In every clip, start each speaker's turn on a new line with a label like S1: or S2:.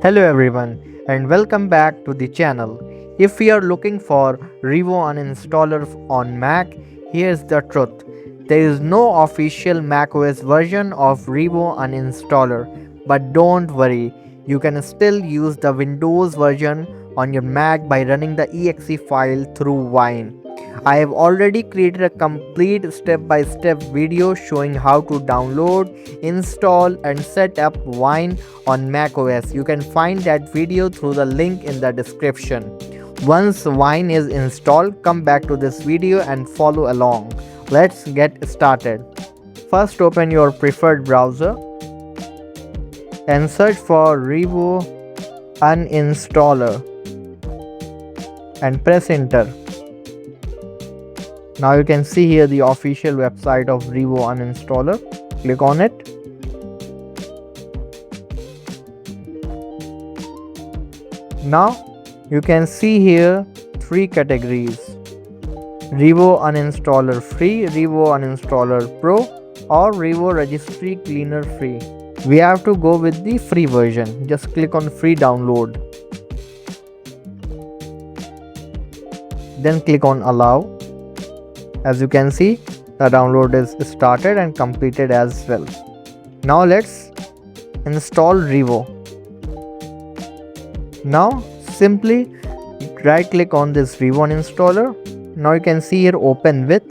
S1: Hello everyone and welcome back to the channel. If you are looking for Revo Uninstaller on Mac, here's the truth. There is no official macOS version of Revo Uninstaller, but don't worry, you can still use the Windows version on your Mac by running the exe file through Wine. I have already created a complete step-by-step video showing how to download, install and set up Wine on macOS. You can find that video through the link in the description. Once Wine is installed, come back to this video and follow along. Let's get started. First open your preferred browser and search for Revo Uninstaller and press enter. Now you can see here the official website of Revo Uninstaller. Click on it. Now you can see here three categories: Revo Uninstaller Free, Revo Uninstaller Pro or Revo Registry Cleaner Free. We have to go with the free version. Just click on free download. Then click on allow. As you can see, the download is started and completed as well. Now let's install Revo. Now simply right click on this Revo installer. Now you can see here open with.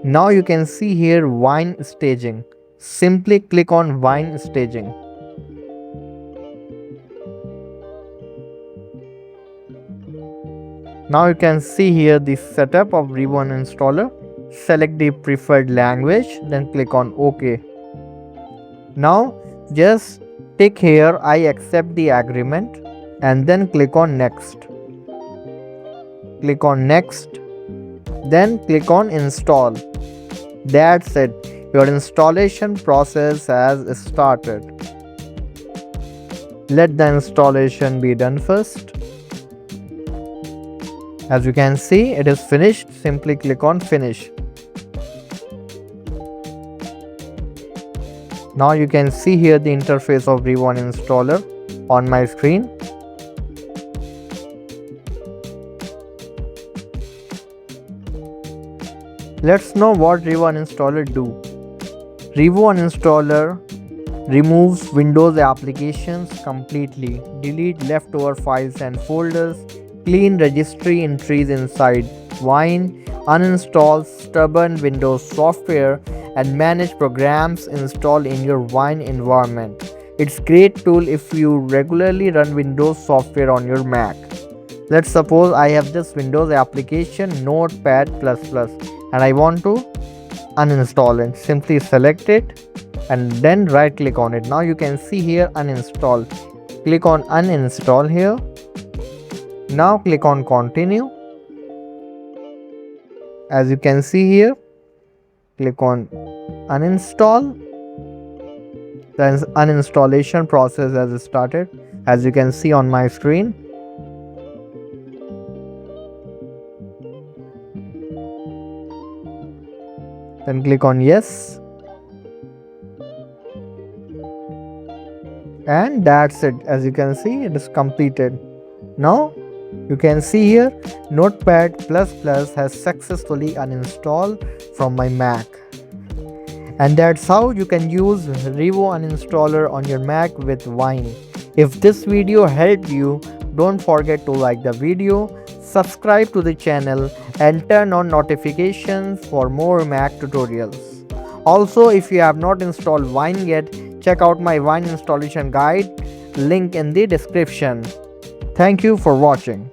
S1: Now you can see here Wine staging. Simply click on Wine staging. Now you can see here the setup of Revo Uninstaller. Select the preferred language, then click on OK. Now just tick here I accept the agreement and then click on next. Click on next, then click on install. That's it. Your installation process has started. Let the installation be done first. As you can see, it is finished. Simply click on finish. Now you can see here the interface of Revo Uninstaller on my screen. Let's know what Revo Uninstaller do. Revo Uninstaller removes Windows applications completely, delete leftover files and folders, clean registry entries inside Wine, uninstall stubborn Windows software and manage programs installed in your Wine environment. It's a great tool if you regularly run Windows software on your Mac. Let's suppose I have this Windows application Notepad++ and I want to uninstall it. Simply select it and then right click on it. Now you can see here uninstall. Click on uninstall here. Now click on continue. As you can see here, click on uninstall. The uninstallation process has started, as you can see on my screen. Then click on yes. And that's it. As you can see, it is completed. Now you can see here Notepad++ has successfully uninstalled from my Mac. And that's how you can use Revo Uninstaller on your Mac with Wine. If this video helped you, don't forget to like the video, subscribe to the channel and turn on notifications for more Mac tutorials. Also, if you have not installed Wine yet, check out my Wine installation guide, link in the description. Thank you for watching.